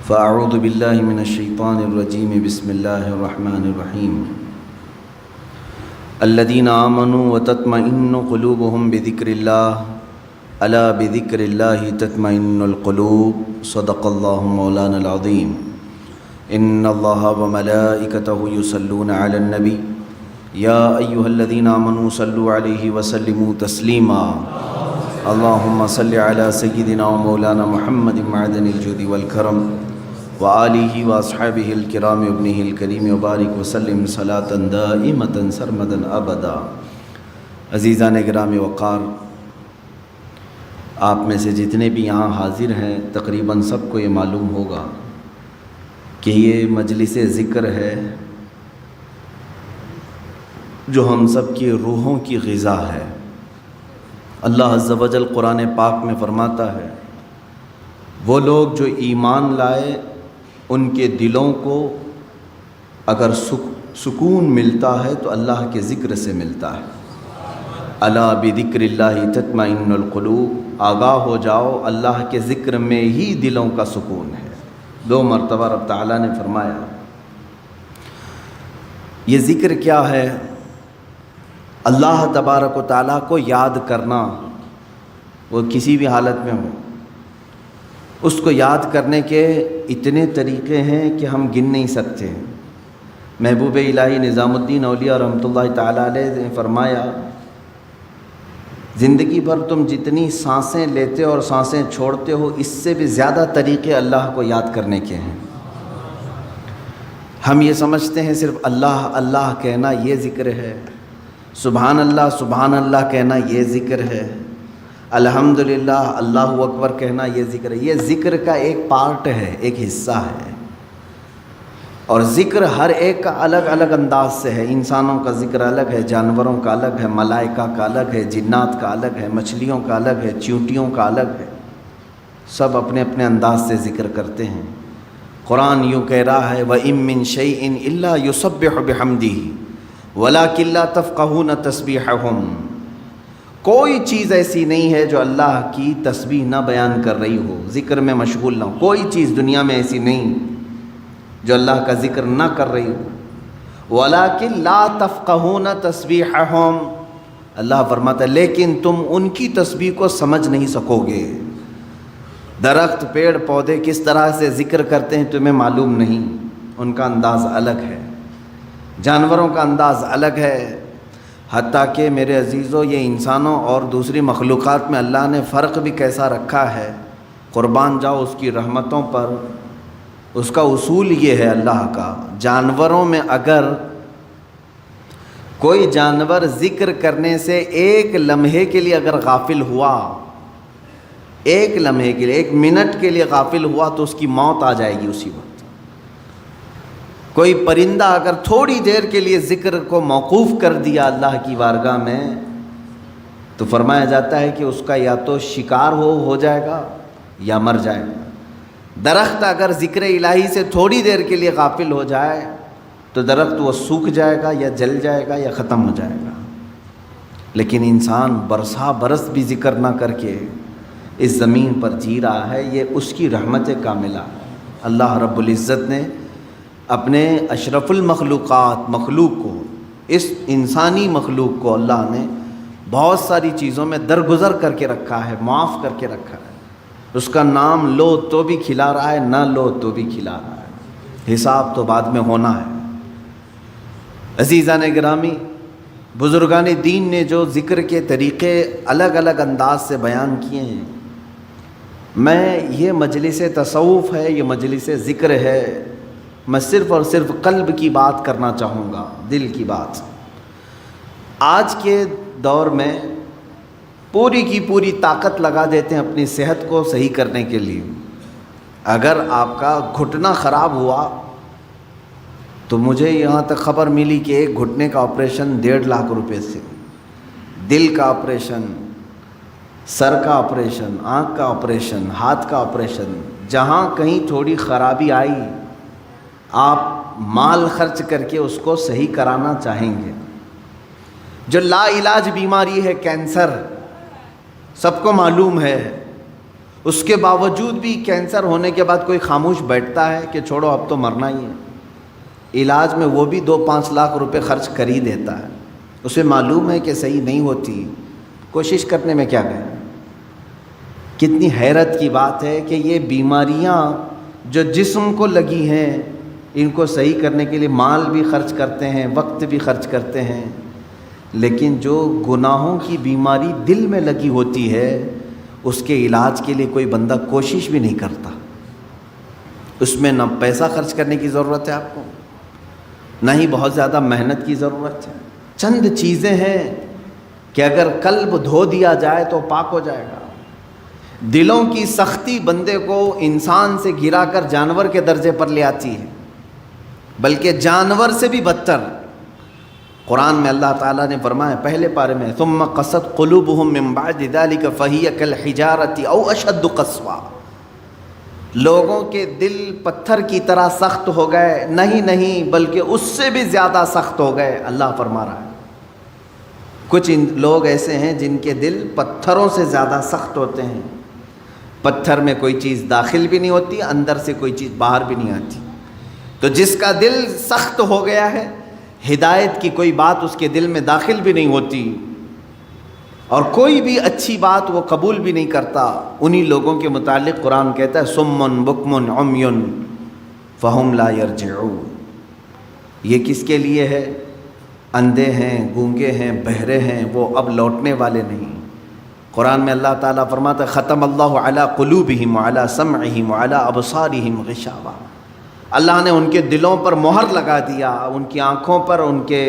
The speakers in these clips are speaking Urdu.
فاعوذ باللہ من الشیطان الرجیم بسم اللہ الرحمن الرحیم الذین آمنوا وتطمئن قلوبهم بذکر اللہ الا بذکر اللہ تطمئن القلوب صدق اللہ مولانا العظیم ان اللہ وملائکتہ یصلون علی النبی یا ایہا الذین آمنوا صلوا علیہ وسلموا تسلیما اللہم صل علی سیدنا و مولانا محمد معدن الجود والکرم وآلہ واصحابہ الکرام ابنہ الکریم وبارک وسلم صلاة دائمة سرمدا ابدا۔ عزیزان گرامی وقار، آپ میں سے جتنے بھی یہاں حاضر ہیں تقریباً سب کو یہ معلوم ہوگا کہ یہ مجلس ذکر ہے جو ہم سب کی روحوں کی غذا ہے۔ اللہ عز و جل قرآن پاک میں فرماتا ہے وہ لوگ جو ایمان لائے ان کے دلوں کو اگر سکون ملتا ہے تو اللہ کے ذکر سے ملتا ہے۔ الا بذکر اللہ تطمئن القلوب، آگاہ ہو جاؤ اللہ کے ذکر میں ہی دلوں کا سکون ہے۔ 2 مرتبہ رب تعالیٰ نے فرمایا۔ یہ ذکر کیا ہے؟ اللہ تبارک و تعالیٰ کو یاد کرنا، وہ کسی بھی حالت میں ہو، اس کو یاد کرنے کے اتنے طریقے ہیں کہ ہم گن نہیں سکتے۔ محبوب الہی نظام الدین اولیاء رحمۃ اللہ تعالیٰ علیہ نے فرمایا زندگی بھر تم جتنی سانسیں لیتے اور سانسیں چھوڑتے ہو اس سے بھی زیادہ طریقے اللہ کو یاد کرنے کے ہیں۔ ہم یہ سمجھتے ہیں صرف اللہ اللہ کہنا یہ ذکر ہے، سبحان اللہ کہنا یہ ذکر ہے، الحمدللہ اللہ اکبر کہنا یہ ذکر ہے۔ یہ ذکر کا ایک پارٹ ہے، ایک حصہ ہے، اور ذکر ہر ایک کا الگ الگ انداز سے ہے۔ انسانوں کا ذکر الگ ہے، جانوروں کا الگ ہے، ملائکہ کا الگ ہے، جنات کا الگ ہے، مچھلیوں کا الگ ہے، چیونٹیوں کا الگ ہے۔ سب اپنے اپنے انداز سے ذکر کرتے ہیں۔ قرآن یوں کہہ رہا ہے وَإِن مِّن شَيْءٍ إِلَّا يُسَبِّحُ بِحَمْدِهِ وَلَٰكِن لَّا تَفْقَهُونَ تَسْبِيحَهُمْ، کوئی چیز ایسی نہیں ہے جو اللہ کی تسبیح نہ بیان کر رہی ہو، ذکر میں مشغول نہ ہو۔ کوئی چیز دنیا میں ایسی نہیں جو اللہ کا ذکر نہ کر رہی ہو۔ وَلَٰكِن لَّا تَفْقَهُونَ تَسْبِيحَهُمْ، اللہ فرماتا ہے لیکن تم ان کی تسبیح کو سمجھ نہیں سکو گے۔ درخت پیڑ پودے کس طرح سے ذکر کرتے ہیں تمہیں معلوم نہیں، ان کا انداز الگ ہے، جانوروں کا انداز الگ ہے۔ حتیٰ کہ میرے عزیزو یہ انسانوں اور دوسری مخلوقات میں اللہ نے فرق بھی کیسا رکھا ہے، قربان جاؤ اس کی رحمتوں پر۔ اس کا اصول یہ ہے اللہ کا، جانوروں میں اگر کوئی جانور ذکر کرنے سے ایک لمحے کے لیے اگر غافل ہوا، ایک لمحے کے لیے، 1 منٹ کے لیے غافل ہوا تو اس کی موت آ جائے گی اسی وقت۔ کوئی پرندہ اگر تھوڑی دیر کے لیے ذکر کو موقوف کر دیا اللہ کی بارگاہ میں تو فرمایا جاتا ہے کہ اس کا یا تو شکار ہو جائے گا یا مر جائے گا۔ درخت اگر ذکر الہی سے تھوڑی دیر کے لیے غافل ہو جائے تو درخت وہ سوکھ جائے گا یا جل جائے گا یا ختم ہو جائے گا۔ لیکن انسان برسا برس بھی ذکر نہ کر کے اس زمین پر جی رہا ہے، یہ اس کی رحمت کاملہ ہے۔ اللہ رب العزت نے اپنے اشرف المخلوقات مخلوق کو، اس انسانی مخلوق کو اللہ نے بہت ساری چیزوں میں درگزر کر کے رکھا ہے، معاف کر کے رکھا ہے۔ اس کا نام لو تو بھی کھلا رہا ہے، نہ لو تو بھی کھلا رہا ہے، حساب تو بعد میں ہونا ہے۔ عزیزان گرامی، بزرگان دین نے جو ذکر کے طریقے الگ الگ انداز سے بیان کیے ہیں، میں یہ مجلس تصوف ہے، یہ مجلس ذکر ہے، میں صرف اور صرف قلب کی بات کرنا چاہوں گا، دل کی بات۔ آج کے دور میں پوری کی پوری طاقت لگا دیتے ہیں اپنی صحت کو صحیح کرنے کے لیے۔ اگر آپ کا گھٹنا خراب ہوا تو مجھے یہاں تک خبر ملی کہ ایک گھٹنے کا آپریشن 1.5 لاکھ روپے سے، دل کا آپریشن، سر کا آپریشن، آنکھ کا آپریشن، ہاتھ کا آپریشن، جہاں کہیں تھوڑی خرابی آئی آپ مال خرچ کر کے اس کو صحیح کرانا چاہیں گے۔ جو لا علاج بیماری ہے کینسر، سب کو معلوم ہے، اس کے باوجود بھی کینسر ہونے کے بعد کوئی خاموش بیٹھتا ہے کہ چھوڑو اب تو مرنا ہی ہے؟ علاج میں وہ بھی 2-5 لاکھ روپے خرچ کر ہی دیتا ہے، اسے معلوم ہے کہ صحیح نہیں ہوتی، کوشش کرنے میں کیا گئے۔ کتنی حیرت کی بات ہے کہ یہ بیماریاں جو جسم کو لگی ہیں ان کو صحیح کرنے کے لیے مال بھی خرچ کرتے ہیں، وقت بھی خرچ کرتے ہیں، لیکن جو گناہوں کی بیماری دل میں لگی ہوتی ہے اس کے علاج کے لیے کوئی بندہ کوشش بھی نہیں کرتا۔ اس میں نہ پیسہ خرچ کرنے کی ضرورت ہے آپ کو، نہ ہی بہت زیادہ محنت کی ضرورت ہے۔ چند چیزیں ہیں کہ اگر قلب دھو دیا جائے تو پاک ہو جائے گا۔ دلوں کی سختی بندے کو انسان سے گرا کر جانور کے درجے پر لے آتی ہے، بلکہ جانور سے بھی بدتر۔ قرآن میں اللہ تعالیٰ نے فرمایا پہلے پارے میں، ثم قست قلوبہم من بعد ذلک فہی کالحجارۃ او اشد قسوا، لوگوں کے دل پتھر کی طرح سخت ہو گئے، نہیں بلکہ اس سے بھی زیادہ سخت ہو گئے، اللہ فرما رہا ہے۔ کچھ لوگ ایسے ہیں جن کے دل پتھروں سے زیادہ سخت ہوتے ہیں، پتھر میں کوئی چیز داخل بھی نہیں ہوتی، اندر سے کوئی چیز باہر بھی نہیں آتی۔ تو جس کا دل سخت ہو گیا ہے، ہدایت کی کوئی بات اس کے دل میں داخل بھی نہیں ہوتی اور کوئی بھی اچھی بات وہ قبول بھی نہیں کرتا، انہی لوگوں کے متعلق قرآن کہتا ہے صم بکم عمی فہم لا یرجعون۔ یہ کس کے لیے ہے؟ اندھے ہیں، گونگے ہیں، بہرے ہیں، وہ اب لوٹنے والے نہیں۔ قرآن میں اللہ تعالیٰ فرماتا ہے ختم اللہ علی قلوبہم وعلی سمعہم وعلی ابصارہم غشاوہ، اللہ نے ان کے دلوں پر مہر لگا دیا، ان کی آنکھوں پر، ان کے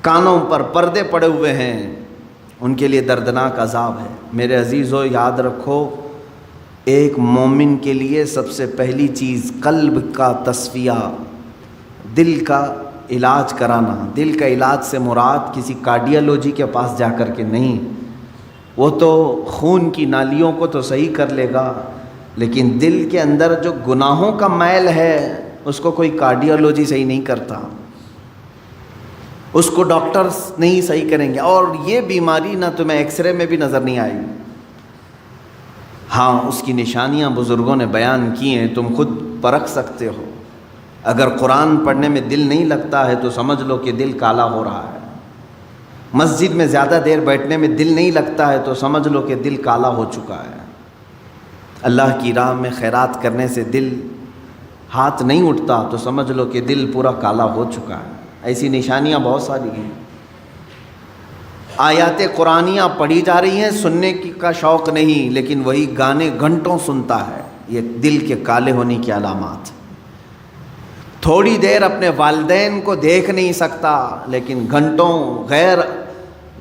کانوں پر پردے پڑے ہوئے ہیں، ان کے لیے دردناک عذاب ہے۔ میرے عزیزو یاد رکھو، ایک مومن کے لیے سب سے پہلی چیز قلب کا تصفیہ، دل کا علاج کرانا۔ دل کا علاج سے مراد کسی کارڈیالوجی کے پاس جا کر کے نہیں، وہ تو خون کی نالیوں کو تو صحیح کر لے گا، لیکن دل کے اندر جو گناہوں کا میل ہے اس کو کوئی کارڈیالوجی صحیح نہیں کرتا، اس کو ڈاکٹرز نہیں صحیح کریں گے۔ اور یہ بیماری نہ تمہیں ایکس رے میں بھی نظر نہیں آئے گی، ہاں اس کی نشانیاں بزرگوں نے بیان کی ہیں، تم خود پرکھ سکتے ہو۔ اگر قرآن پڑھنے میں دل نہیں لگتا ہے تو سمجھ لو کہ دل کالا ہو رہا ہے۔ مسجد میں زیادہ دیر بیٹھنے میں دل نہیں لگتا ہے تو سمجھ لو کہ دل کالا ہو چکا ہے۔ اللہ کی راہ میں خیرات کرنے سے دل ہاتھ نہیں اٹھتا تو سمجھ لو کہ دل پورا کالا ہو چکا ہے۔ ایسی نشانیاں بہت ساری ہیں۔ آیات قرآنیاں پڑھی جا رہی ہیں، سننے کا شوق نہیں، لیکن وہی گانے گھنٹوں سنتا ہے، یہ دل کے کالے ہونے کی علامات۔ تھوڑی دیر اپنے والدین کو دیکھ نہیں سکتا، لیکن گھنٹوں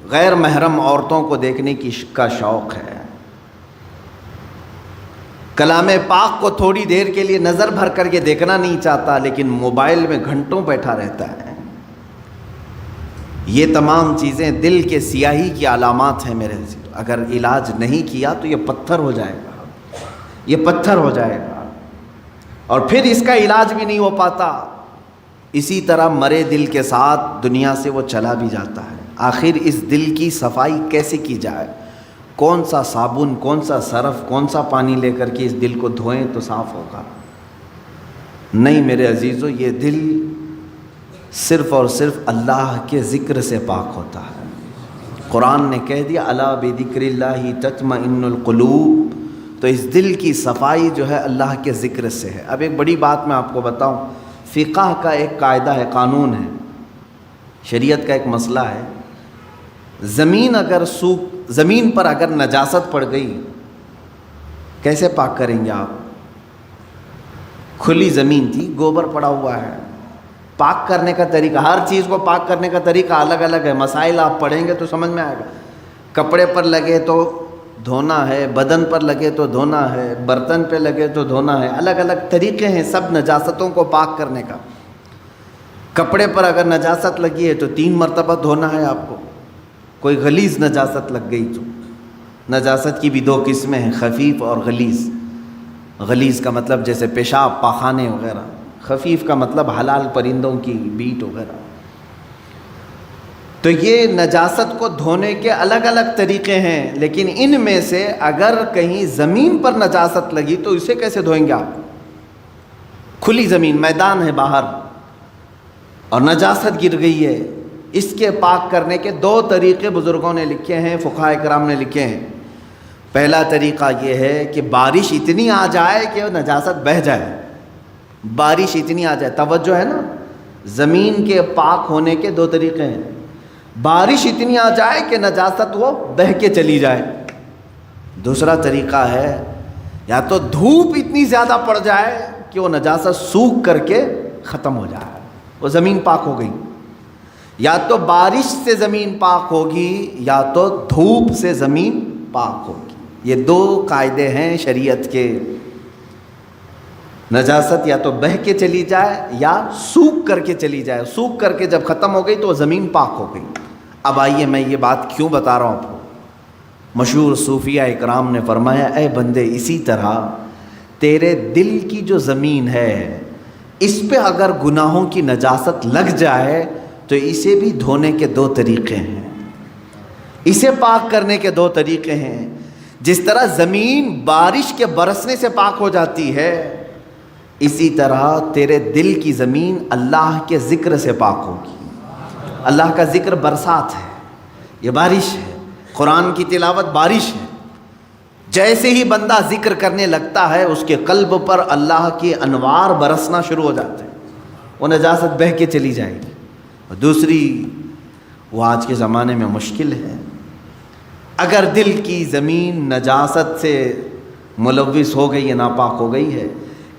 غیر محرم عورتوں کو دیکھنے کا شوق ہے۔ کلام پاک کو تھوڑی دیر کے لیے نظر بھر کر کے دیکھنا نہیں چاہتا، لیکن موبائل میں گھنٹوں بیٹھا رہتا ہے۔ یہ تمام چیزیں دل کے سیاہی کی علامات ہیں میرے عزیز۔ اگر علاج نہیں کیا تو یہ پتھر ہو جائے گا، یہ پتھر ہو جائے گا، اور پھر اس کا علاج بھی نہیں ہو پاتا۔ اسی طرح مرے دل کے ساتھ دنیا سے وہ چلا بھی جاتا ہے۔ آخر اس دل کی صفائی کیسے کی جائے؟ کون سا صابن، کون سا سرف، کون سا پانی لے کر کے اس دل کو دھوئیں تو صاف ہوگا؟ نہیں میرے عزیزو، یہ دل صرف اور صرف اللہ کے ذکر سے پاک ہوتا ہے۔ قرآن نے کہہ دیا الا بذکر اللہ تطمئن القلوب، تو اس دل کی صفائی جو ہے اللہ کے ذکر سے ہے۔ اب ایک بڑی بات میں آپ کو بتاؤں، فقہ کا ایک قاعدہ ہے، قانون ہے، شریعت کا ایک مسئلہ ہے۔ زمین پر اگر نجاست پڑ گئی کیسے پاک کریں گے آپ؟ کھلی زمین تھی، گوبر پڑا ہوا ہے، پاک کرنے کا طریقہ، ہر چیز کو پاک کرنے کا طریقہ الگ الگ ہے۔ مسائل آپ پڑھیں گے تو سمجھ میں آئے گا۔ کپڑے پر لگے تو دھونا ہے، بدن پر لگے تو دھونا ہے، برتن پہ لگے تو دھونا ہے، الگ الگ طریقے ہیں سب نجاستوں کو پاک کرنے کا۔ کپڑے پر اگر نجاست لگی ہے تو 3 مرتبہ دھونا ہے آپ کو۔ کوئی غلیظ نجاست لگ گئی تو، نجاست کی بھی 2 قسمیں ہیں، خفیف اور غلیظ۔ غلیظ کا مطلب جیسے پیشاب، پاخانے وغیرہ، خفیف کا مطلب حلال پرندوں کی بیٹ وغیرہ۔ تو یہ نجاست کو دھونے کے الگ الگ طریقے ہیں، لیکن ان میں سے اگر کہیں زمین پر نجاست لگی تو اسے کیسے دھوئیں گے آپ؟ کھلی زمین، میدان ہے باہر اور نجاست گر گئی ہے، اس کے پاک کرنے کے دو طریقے بزرگوں نے لکھے ہیں، فقہاء کرام نے لکھے ہیں۔ پہلا طریقہ یہ ہے کہ بارش اتنی آ جائے کہ نجاست بہہ جائے، بارش اتنی آ جائے، توجہ ہے نا، زمین کے پاک ہونے کے دو طریقے ہیں، بارش اتنی آ جائے کہ نجاست وہ بہہ کے چلی جائے۔ دوسرا طریقہ ہے یا تو دھوپ اتنی زیادہ پڑ جائے کہ وہ نجاست سوکھ کر کے ختم ہو جائے، وہ زمین پاک ہو گئی۔ یا تو بارش سے زمین پاک ہوگی یا تو دھوپ سے زمین پاک ہوگی، یہ دو قاعدے ہیں شریعت کے۔ نجاست یا تو بہہ کے چلی جائے یا سوکھ کر کے چلی جائے، سوکھ کر کے جب ختم ہو گئی تو وہ زمین پاک ہو گئی۔ اب آئیے میں یہ بات کیوں بتا رہا ہوں آپ کو۔ مشہور صوفیہ اکرام نے فرمایا، اے بندے اسی طرح تیرے دل کی جو زمین ہے اس پہ اگر گناہوں کی نجاست لگ جائے تو اسے بھی دھونے کے دو طریقے ہیں، اسے پاک کرنے کے دو طریقے ہیں۔ جس طرح زمین بارش کے برسنے سے پاک ہو جاتی ہے، اسی طرح تیرے دل کی زمین اللہ کے ذکر سے پاک ہوگی۔ اللہ کا ذکر برسات ہے، یہ بارش ہے، قرآن کی تلاوت بارش ہے۔ جیسے ہی بندہ ذکر کرنے لگتا ہے اس کے قلب پر اللہ کے انوار برسنا شروع ہو جاتے ہیں، وہ نجاست بہہ کے چلی جائے گی۔ اور دوسری، وہ آج کے زمانے میں مشکل ہے، اگر دل کی زمین نجاست سے ملوث ہو گئی ہے، ناپاک ہو گئی ہے،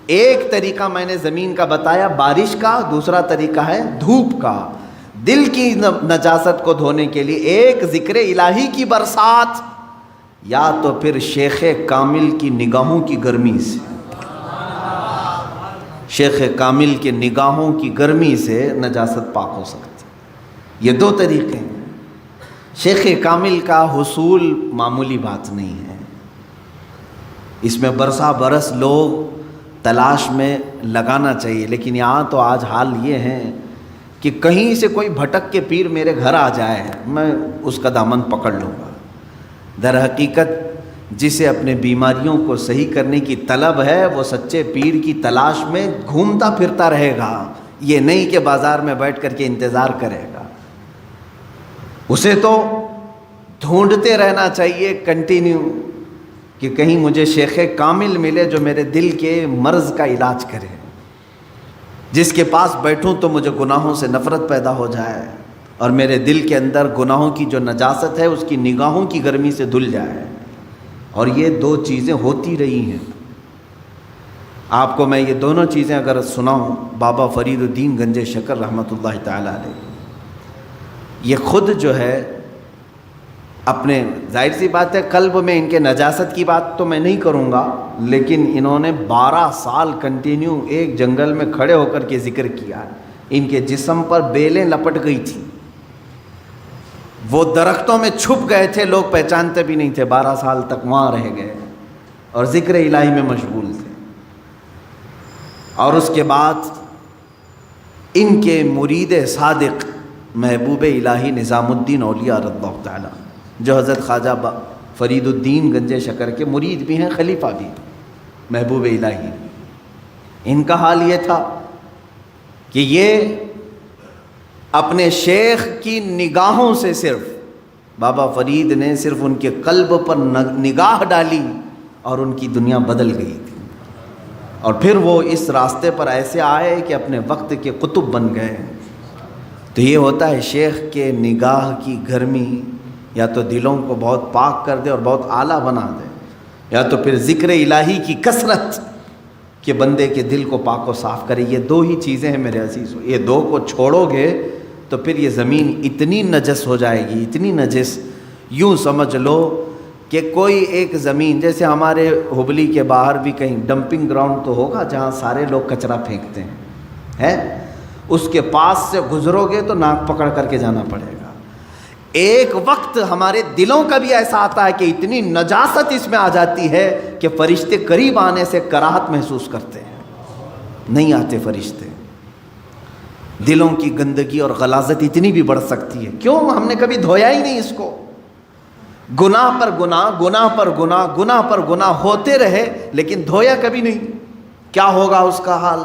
ایک طریقہ میں نے زمین کا بتایا بارش کا، دوسرا طریقہ ہے دھوپ کا۔ دل کی نجاست کو دھونے کے لیے ایک ذکر الہی کی برسات، یا تو پھر شیخ کامل کی نگاہوں کی گرمی سے، شیخ کامل کے نگاہوں کی گرمی سے نجاست پاک ہو سکتی ہے۔ یہ دو طریقے ہیں۔ شیخ کامل کا حصول معمولی بات نہیں ہے، اس میں برسا برس لوگ تلاش میں لگانا چاہیے، لیکن یہاں تو آج حال یہ ہے کہ کہیں سے کوئی بھٹک کے پیر میرے گھر آ جائے میں اس کا دامن پکڑ لوں گا۔ در حقیقت جسے اپنے بیماریوں کو صحیح کرنے کی طلب ہے وہ سچے پیر کی تلاش میں گھومتا پھرتا رہے گا، یہ نہیں کہ بازار میں بیٹھ کر کے انتظار کرے گا۔ اسے تو ڈھونڈتے رہنا چاہیے کنٹینیو کہ کہیں مجھے شیخ کامل ملے جو میرے دل کے مرض کا علاج کرے، جس کے پاس بیٹھوں تو مجھے گناہوں سے نفرت پیدا ہو جائے اور میرے دل کے اندر گناہوں کی جو نجاست ہے اس کی نگاہوں کی گرمی سے دھل جائے۔ اور یہ دو چیزیں ہوتی رہی ہیں۔ آپ کو میں یہ دونوں چیزیں اگر سناؤں، بابا فرید الدین گنج شکر رحمۃ اللہ تعالی علیہ، یہ خود جو ہے اپنے، ظاہر سی بات ہے قلب میں ان کے نجاست کی بات تو میں نہیں کروں گا، لیکن انہوں نے 12 سال کنٹینیو ایک جنگل میں کھڑے ہو کر کے ذکر کیا۔ ان کے جسم پر بیلیں لپٹ گئی تھیں، وہ درختوں میں چھپ گئے تھے، لوگ پہچانتے بھی نہیں تھے، 12 سال تک وہاں رہ گئے اور ذکر الہی میں مشغول تھے۔ اور اس کے بعد ان کے مرید صادق محبوب الہی نظام الدین اولیاء رضی اللہ تعالی، جو حضرت خواجہ فرید الدین گنج شکر کے مرید بھی ہیں، خلیفہ بھی، محبوب الہی، ان کا حال یہ تھا کہ یہ اپنے شیخ کی نگاہوں سے، صرف بابا فرید نے صرف ان کے قلب پر نگاہ ڈالی اور ان کی دنیا بدل گئی تھی، اور پھر وہ اس راستے پر ایسے آئے کہ اپنے وقت کے قطب بن گئے۔ تو یہ ہوتا ہے شیخ کے نگاہ کی گرمی یا تو دلوں کو بہت پاک کر دے اور بہت اعلیٰ بنا دے، یا تو پھر ذکر الہی کی کثرت کہ بندے کے دل کو پاک و صاف کرے۔ یہ دو ہی چیزیں ہیں میرے عزیزو، یہ دو کو چھوڑو گے تو پھر یہ زمین اتنی نجس ہو جائے گی، اتنی نجس، یوں سمجھ لو کہ کوئی ایک زمین، جیسے ہمارے ہبلی کے باہر بھی کہیں ڈمپنگ گراؤنڈ تو ہوگا جہاں سارے لوگ کچرا پھینکتے ہیں، اس کے پاس سے گزرو گے تو ناک پکڑ کر کے جانا پڑے گا۔ ایک وقت ہمارے دلوں کا بھی ایسا آتا ہے کہ اتنی نجاست اس میں آ جاتی ہے کہ فرشتے قریب آنے سے کراہت محسوس کرتے ہیں، نہیں آتے فرشتے۔ دلوں کی گندگی اور غلاظت اتنی بھی بڑھ سکتی ہے. کیوں؟ ہم نے کبھی دھویا ہی نہیں اس کو. گناہ پر گناہ، گناہ پر گناہ، گناہ پر گناہ ہوتے رہے لیکن دھویا کبھی نہیں. کیا ہوگا اس کا حال؟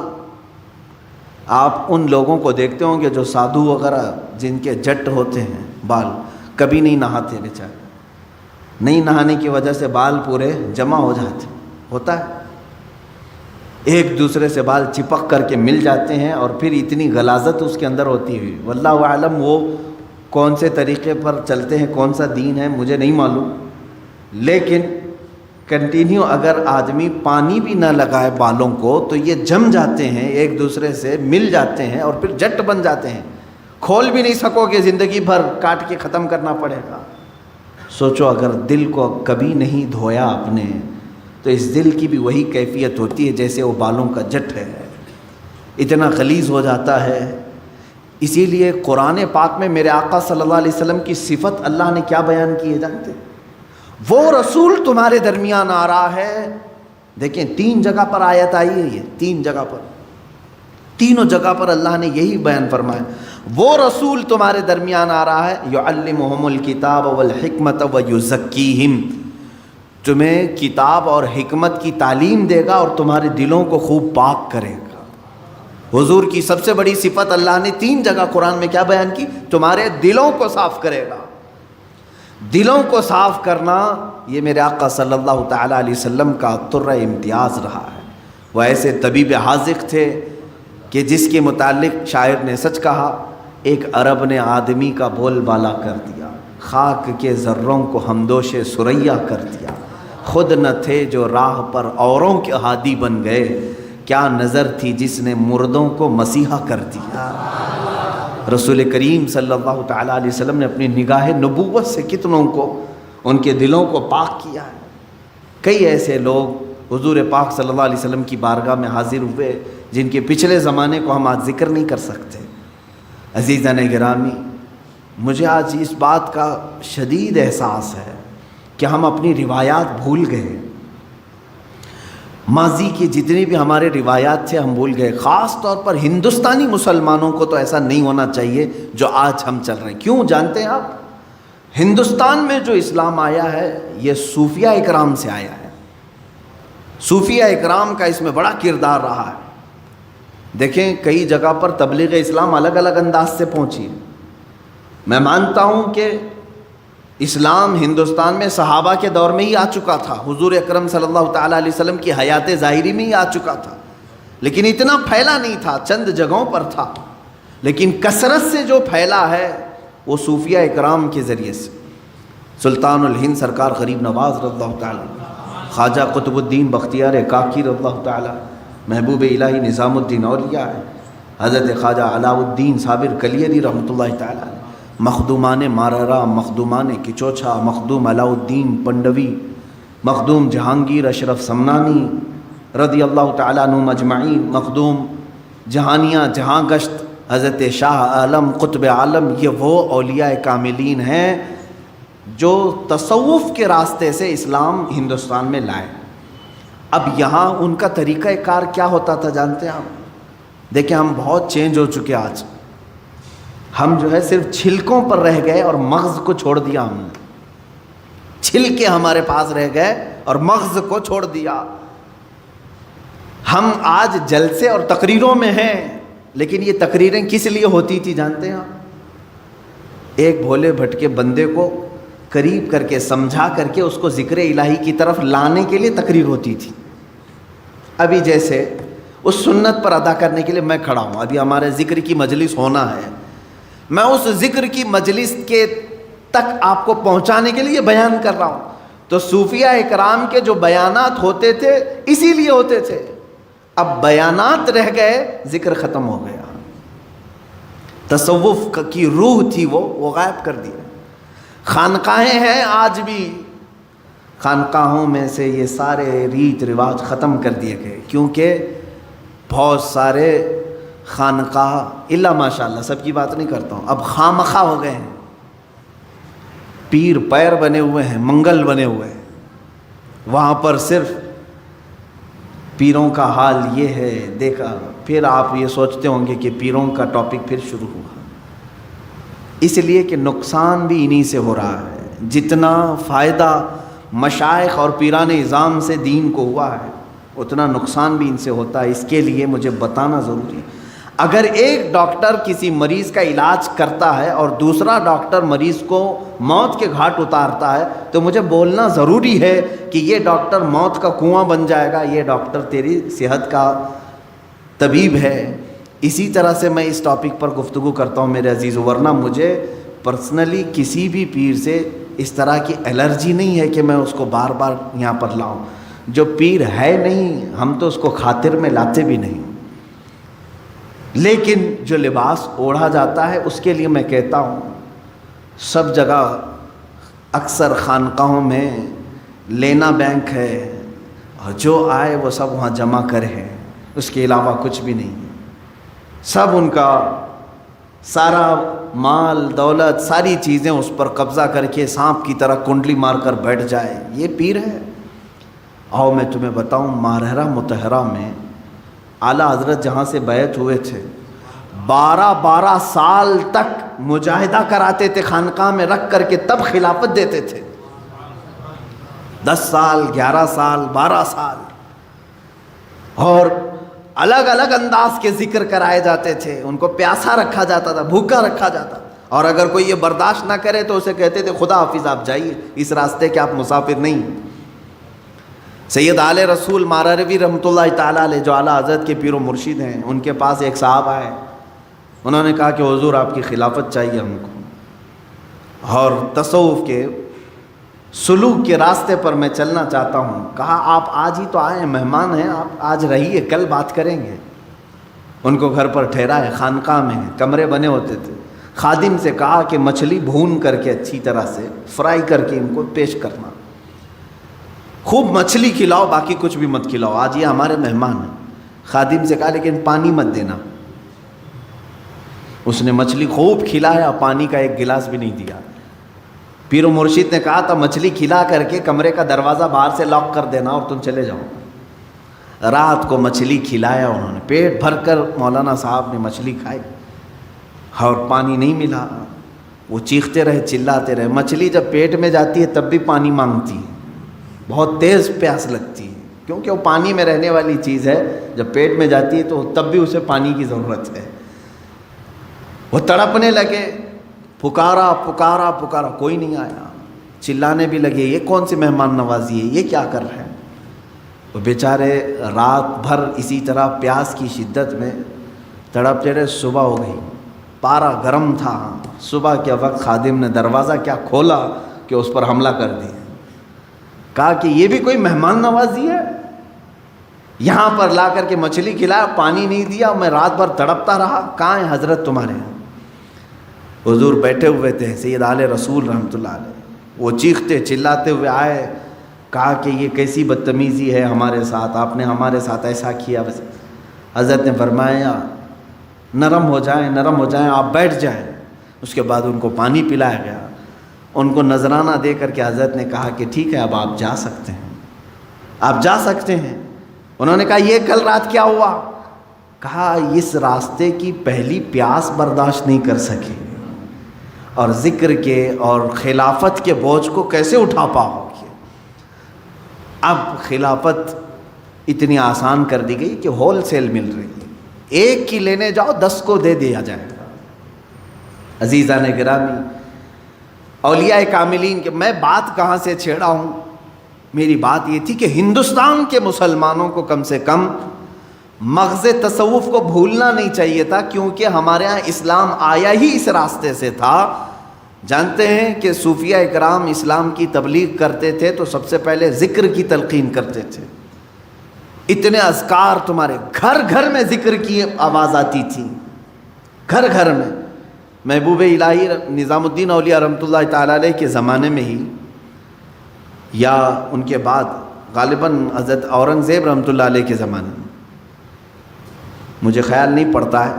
آپ ان لوگوں کو دیکھتے ہوں گے جو سادھو وغیرہ جن کے جٹ ہوتے ہیں بال، کبھی نہیں نہاتے بیچارے. نہیں نہانے کی وجہ سے بال پورے جمع ہو جاتے. ہوتا ہے، ایک دوسرے سے بال چپک کر کے مل جاتے ہیں اور پھر اتنی غلاظت اس کے اندر ہوتی ہوئی. واللہ اعلم وہ کون سے طریقے پر چلتے ہیں، کون سا دین ہے مجھے نہیں معلوم. لیکن کنٹینیو اگر آدمی پانی بھی نہ لگائے بالوں کو تو یہ جم جاتے ہیں، ایک دوسرے سے مل جاتے ہیں اور پھر جٹ بن جاتے ہیں. کھول بھی نہیں سکو گے، زندگی بھر کاٹ کے ختم کرنا پڑے گا. سوچو اگر دل کو کبھی نہیں دھویا آپ نے تو اس دل کی بھی وہی کیفیت ہوتی ہے جیسے وہ بالوں کا جٹ ہے، اتنا غلیظ ہو جاتا ہے. اسی لیے قرآن پاک میں میرے آقا صلی اللہ علیہ وسلم کی صفت اللہ نے کیا بیان کی ہے جانتے؟ وہ رسول تمہارے درمیان آ رہا ہے. دیکھیں 3 جگہ پر آیت آئی ہے، یہ 3 جگہ پر، تینوں جگہ پر اللہ نے یہی بیان فرمایا. وہ رسول تمہارے درمیان آ رہا ہے، یعلمہم الکتاب والحکمت ویزکیہم، تمہیں کتاب اور حکمت کی تعلیم دے گا اور تمہارے دلوں کو خوب پاک کرے گا. حضور کی سب سے بڑی صفت اللہ نے 3 جگہ قرآن میں کیا بیان کی؟ تمہارے دلوں کو صاف کرے گا. دلوں کو صاف کرنا یہ میرے آقا صلی اللہ تعالیٰ علیہ وسلم کا طرہ امتیاز رہا ہے. وہ ایسے طبیب حاذق تھے کہ جس کے متعلق شاعر نے سچ کہا، ایک عرب نے آدمی کا بول بالا کر دیا، خاک کے ذروں کو ہمدوش ثریا کر دیا. خود نہ تھے جو راہ پر اوروں کے ہادی بن گئے، کیا نظر تھی جس نے مردوں کو مسیحا کر دیا. رسول کریم صلی اللہ تعالیٰ علیہ وسلم نے اپنی نگاہ نبوت سے کتنوں کو ان کے دلوں کو پاک کیا ہے. کئی ایسے لوگ حضور پاک صلی اللہ علیہ وسلم کی بارگاہ میں حاضر ہوئے جن کے پچھلے زمانے کو ہم آج ذکر نہیں کر سکتے. عزیزان گرامی، مجھے آج اس بات کا شدید احساس ہے کہ ہم اپنی روایات بھول گئے. ماضی کی جتنی بھی ہمارے روایات تھے ہم بھول گئے. خاص طور پر ہندوستانی مسلمانوں کو تو ایسا نہیں ہونا چاہیے جو آج ہم چل رہے ہیں. کیوں جانتے ہیں آپ؟ ہندوستان میں جو اسلام آیا ہے یہ صوفیہ اکرام سے آیا ہے. صوفیہ اکرام کا اس میں بڑا کردار رہا ہے. دیکھیں کئی جگہ پر تبلیغ اسلام الگ الگ انداز سے پہنچی ہے. میں مانتا ہوں کہ اسلام ہندوستان میں صحابہ کے دور میں ہی آ چکا تھا، حضور اکرم صلی اللہ تعالیٰ علیہ وسلم کی حیات ظاہری میں ہی آ چکا تھا، لیکن اتنا پھیلا نہیں تھا، چند جگہوں پر تھا. لیکن کثرت سے جو پھیلا ہے وہ صوفیہ اکرام کے ذریعے سے. سلطان الہند سرکار غریب نواز رضی اللہ تعالیٰ، خواجہ قطب الدین بختیار کاکی رضی اللہ تعالیٰ، محبوب الہی نظام الدین اولیاء ہے، حضرت خواجہ علاء الدین صابر کلیری رحمۃ اللہ تعالیٰ، مخدومان ماررا، مخدومان کچوچھا، مخدوم علاء الدین پنڈوی، مخدوم جہانگیر اشرف سمنانی رضی اللہ تعالیٰ عنہ مجمعین، مخدوم جہانیہ جہاں گشت حضرت شاہ عالم قطب عالم. یہ وہ اولیاء کاملین ہیں جو تصوف کے راستے سے اسلام ہندوستان میں لائے. اب یہاں ان کا طریقہ کار کیا ہوتا تھا جانتے ہیں آپ؟ دیکھیں ہم بہت چینج ہو چکے آج. ہم جو ہے صرف چھلکوں پر رہ گئے اور مغز کو چھوڑ دیا. ہم نے چھلکے ہمارے پاس رہ گئے اور مغز کو چھوڑ دیا. ہم آج جلسے اور تقریروں میں ہیں، لیکن یہ تقریریں کس لیے ہوتی تھی جانتے ہیں آپ؟ ایک بھولے بھٹکے بندے کو قریب کر کے سمجھا کر کے اس کو ذکر الہی کی طرف لانے کے لیے تقریر ہوتی تھی. ابھی جیسے اس سنت پر ادا کرنے کے لیے میں کھڑا ہوں، ابھی ہمارے ذکر کی مجلس ہونا ہے، میں اس ذکر کی مجلس کے تک آپ کو پہنچانے کے لیے بیان کر رہا ہوں. تو صوفیہ اکرام کے جو بیانات ہوتے تھے اسی لیے ہوتے تھے. اب بیانات رہ گئے، ذکر ختم ہو گیا. تصوف کی روح تھی وہ غائب کر دی. خانقاہیں ہیں آج بھی، خانقاہوں میں سے یہ سارے ریت رواج ختم کر دیے گئے، کیونکہ بہت سارے خانقاہ الا ماشاء اللہ سب کی بات نہیں کرتا ہوں، اب خامخواہ ہو گئے ہیں. پیر پیر بنے ہوئے ہیں، منگل بنے ہوئے ہیں. وہاں پر صرف پیروں کا حال یہ ہے دیکھا. پھر آپ یہ سوچتے ہوں گے کہ پیروں کا ٹاپک پھر شروع ہوا. اس لیے کہ نقصان بھی انہی سے ہو رہا ہے. جتنا فائدہ مشائخ اور پیران اعظام سے دین کو ہوا ہے اتنا نقصان بھی ان سے ہوتا ہے. اس کے لیے مجھے بتانا ضروری ہے. اگر ایک ڈاکٹر کسی مریض کا علاج کرتا ہے اور دوسرا ڈاکٹر مریض کو موت کے گھاٹ اتارتا ہے تو مجھے بولنا ضروری ہے کہ یہ ڈاکٹر موت کا کنواں بن جائے گا, یہ ڈاکٹر تیری صحت کا طبیب ہے. اسی طرح سے میں اس ٹاپک پر گفتگو کرتا ہوں میرے عزیزو, ورنہ مجھے پرسنلی کسی بھی پیر سے اس طرح کی الرجی نہیں ہے کہ میں اس کو بار بار یہاں پر لاؤں. جو پیر ہے نہیں ہم تو اس کو خاطر میں لاتے بھی نہیں, لیکن جو لباس اوڑھا جاتا ہے اس کے لیے میں کہتا ہوں سب جگہ اکثر خانقاہوں میں لینا بینک ہے اور جو آئے وہ سب وہاں جمع کرے ہیں, اس کے علاوہ کچھ بھی نہیں. سب ان کا سارا مال دولت ساری چیزیں اس پر قبضہ کر کے سانپ کی طرح کنڈلی مار کر بیٹھ جائے, یہ پیر ہے. آؤ میں تمہیں بتاؤں, ماہرہ مطہرہ میں اعلیٰ حضرت جہاں سے بیعت ہوئے تھے 12 سال تک مجاہدہ کراتے تھے خانقاہ میں رکھ کر کے, تب خلافت دیتے تھے. 10 سال 11 سال 12 سال اور الگ الگ انداز کے ذکر کرائے جاتے تھے. ان کو پیاسا رکھا جاتا تھا, بھوکا رکھا جاتا, اور اگر کوئی یہ برداشت نہ کرے تو اسے کہتے تھے خدا حافظ آپ جائیے, اس راستے کے آپ مسافر نہیں. سید آل رسول ماراروی رحمۃ اللہ تعالیٰ علیہ جو اعلیٰ حضرت کے پیر و مرشد ہیں, ان کے پاس ایک صاحب آئے. انہوں نے کہا کہ حضور آپ کی خلافت چاہیے ہم کو, اور تصوف کے سلوک کے راستے پر میں چلنا چاہتا ہوں. کہا آپ آج ہی تو آئے ہیں, مہمان ہیں, آپ آج رہیے, کل بات کریں گے. ان کو گھر پر ٹھہرائے, خانقاہ میں کمرے بنے ہوتے تھے. خادم سے کہا کہ مچھلی بھون کر کے اچھی طرح سے فرائی کر کے ان کو پیش کرنا, خوب مچھلی کھلاؤ, باقی کچھ بھی مت کھلاؤ, آج یہ ہمارے مہمان ہیں. خادم سے کہا لیکن پانی مت دینا. اس نے مچھلی خوب کھلایا, پانی کا ایک گلاس بھی نہیں دیا. پیر و مرشد نے کہا تھا مچھلی کھلا کر کے کمرے کا دروازہ باہر سے لاک کر دینا اور تم چلے جاؤ. رات کو مچھلی کھلایا انہوں نے, پیٹ بھر کر مولانا صاحب نے مچھلی کھائی اور پانی نہیں ملا. وہ چیختے رہے, چلاتے رہے. مچھلی جب پیٹ میں جاتی ہے تب بھی پانی مانگتی ہے, بہت تیز پیاس لگتی ہے, کیونکہ وہ پانی میں رہنے والی چیز ہے. جب پیٹ میں جاتی ہے تو تب بھی اسے پانی کی ضرورت ہے. وہ تڑپنے لگے, پکارا پکارا پکارا, کوئی نہیں آیا. چلانے بھی لگے یہ کون سی مہمان نوازی ہے, یہ کیا کر رہے ہیں. وہ بیچارے رات بھر اسی طرح پیاس کی شدت میں تڑپتے رہے. صبح ہو گئی, پارا گرم تھا. صبح کے وقت خادم نے دروازہ کیا کھولا کہ اس پر حملہ کر دیا. کہا کہ یہ بھی کوئی مہمان نوازی ہے, یہاں پر لا کر کے مچھلی کھلایا, پانی نہیں دیا, میں رات بھر تڑپتا رہا. کہاں ہیں حضرت تمہارے؟ حضور بیٹھے ہوئے تھے سید آل رسول رحمۃ اللہ علیہ. وہ چیختے چلاتے ہوئے آئے. کہا کہ یہ کیسی بدتمیزی ہے ہمارے ساتھ, آپ نے ہمارے ساتھ ایسا کیا. بس حضرت نے فرمایا نرم ہو جائیں نرم ہو جائیں, آپ بیٹھ جائیں. اس کے بعد ان کو پانی پلایا گیا. ان کو نذرانہ دے کر کے حضرت نے کہا کہ ٹھیک ہے اب آپ جا سکتے ہیں, آپ جا سکتے ہیں. انہوں نے کہا یہ کل رات کیا ہوا؟ کہا اس راستے کی پہلی پیاس برداشت نہیں کر سکے اور ذکر کے اور خلافت کے بوجھ کو کیسے اٹھا پاؤ گے. اب خلافت اتنی آسان کر دی گئی کہ ہول سیل مل رہی ہے, ایک کی لینے جاؤ 10 کو دے دیا جائے گا. عزیزان گرامی, اولیاء کاملین کے میں بات کہاں سے چھیڑا ہوں, میری بات یہ تھی کہ ہندوستان کے مسلمانوں کو کم سے کم مغز تصوف کو بھولنا نہیں چاہیے تھا, کیونکہ ہمارے ہاں اسلام آیا ہی اس راستے سے تھا. جانتے ہیں کہ صوفیہ اکرام اسلام کی تبلیغ کرتے تھے تو سب سے پہلے ذکر کی تلقین کرتے تھے. اتنے اذکار تمہارے گھر گھر میں ذکر کی آواز آتی تھی, گھر گھر میں. محبوب الہی نظام الدین اولیاء رحمۃ اللہ تعالیٰ علیہ کے زمانے میں ہی یا ان کے بعد غالباً حضرت اورنگزیب رحمۃ اللہ علیہ کے زمانے میں, مجھے خیال نہیں پڑتا ہے,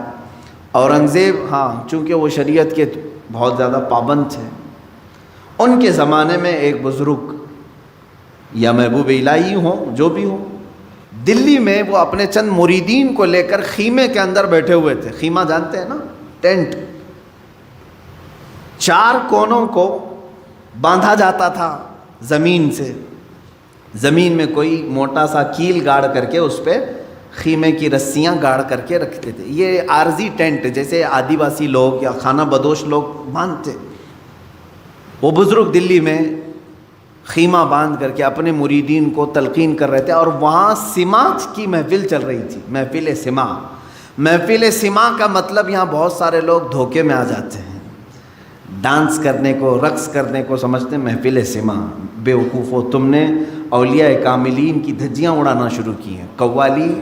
اورنگزیب ہاں چونکہ وہ شریعت کے بہت زیادہ پابند تھے, ان کے زمانے میں ایک بزرگ یا محبوب الہی ہوں جو بھی ہوں, دلی میں وہ اپنے چند مریدین کو لے کر خیمے کے اندر بیٹھے ہوئے تھے. خیمہ جانتے ہیں نا, ٹینٹ. 4 کونوں کو باندھا جاتا تھا زمین سے. زمین میں کوئی موٹا سا کیل گاڑ کر کے اس پہ خیمے کی رسیاں گاڑ کر کے رکھتے تھے. یہ عارضی ٹینٹ جیسے آدیواسی لوگ یا خانہ بدوش لوگ باندھتے. وہ بزرگ دلی میں خیمہ باندھ کر کے اپنے مریدین کو تلقین کر رہے تھے. اور وہاں سماع کی محفل چل رہی تھی, محفل سماع. محفل سماع کا مطلب یہاں بہت سارے لوگ دھوکے میں آ جاتے ہیں, ڈانس کرنے کو, رقص کرنے کو سمجھتے ہیں محفل سماع. بے وقوفو, تم نے اولیاء کاملین کی دھجیاں اڑانا شروع کی ہیں. قوالی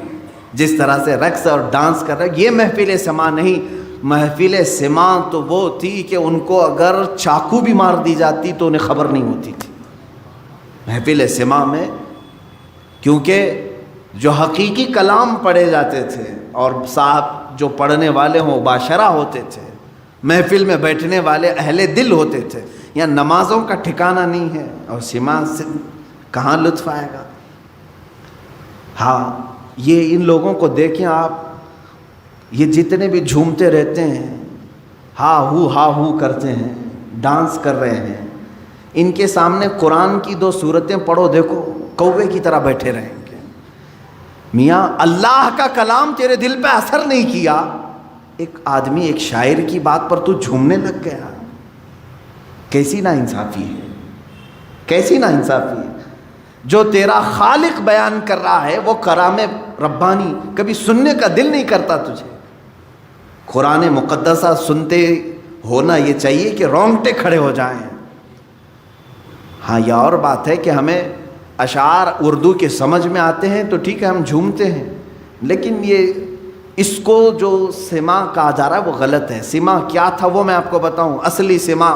جس طرح سے رقص اور ڈانس کر رہے, یہ محفل سماع نہیں. محفل سماع تو وہ تھی کہ ان کو اگر چاقو بھی مار دی جاتی تو انہیں خبر نہیں ہوتی تھی. محفل سماع میں کیونکہ جو حقیقی کلام پڑھے جاتے تھے اور صاحب جو پڑھنے والے ہوں باشرہ ہوتے تھے, محفل میں بیٹھنے والے اہل دل ہوتے تھے. یہاں نمازوں کا ٹھکانہ نہیں ہے اور سماع سے کہاں لطف آئے گا. ہاں, یہ ان لوگوں کو دیکھیں آپ, یہ جتنے بھی جھومتے رہتے ہیں, ہا ہو کرتے ہیں, ڈانس کر رہے ہیں, ان کے سامنے قرآن کی 2 سورتیں پڑھو, دیکھو کوے کی طرح بیٹھے رہیں گے. میاں اللہ کا کلام تیرے دل پہ اثر نہیں کیا, ایک آدمی ایک شاعر کی بات پر تو جھومنے لگ گیا. کیسی نا انصافی ہے, کیسی نا انصافی ہے. جو تیرا خالق بیان کر رہا ہے وہ کلام ربانی, کبھی سننے کا دل نہیں کرتا تجھے. قرآن مقدسہ سنتے ہونا یہ چاہیے کہ رونگٹے کھڑے ہو جائیں. ہاں, یہ اور بات ہے کہ ہمیں اشعار اردو کے سمجھ میں آتے ہیں تو ٹھیک ہے, ہم جھومتے ہیں, لیکن یہ اس کو جو سماع کہا جا رہا ہے وہ غلط ہے. سماع کیا تھا وہ میں آپ کو بتاؤں. اصلی سماع,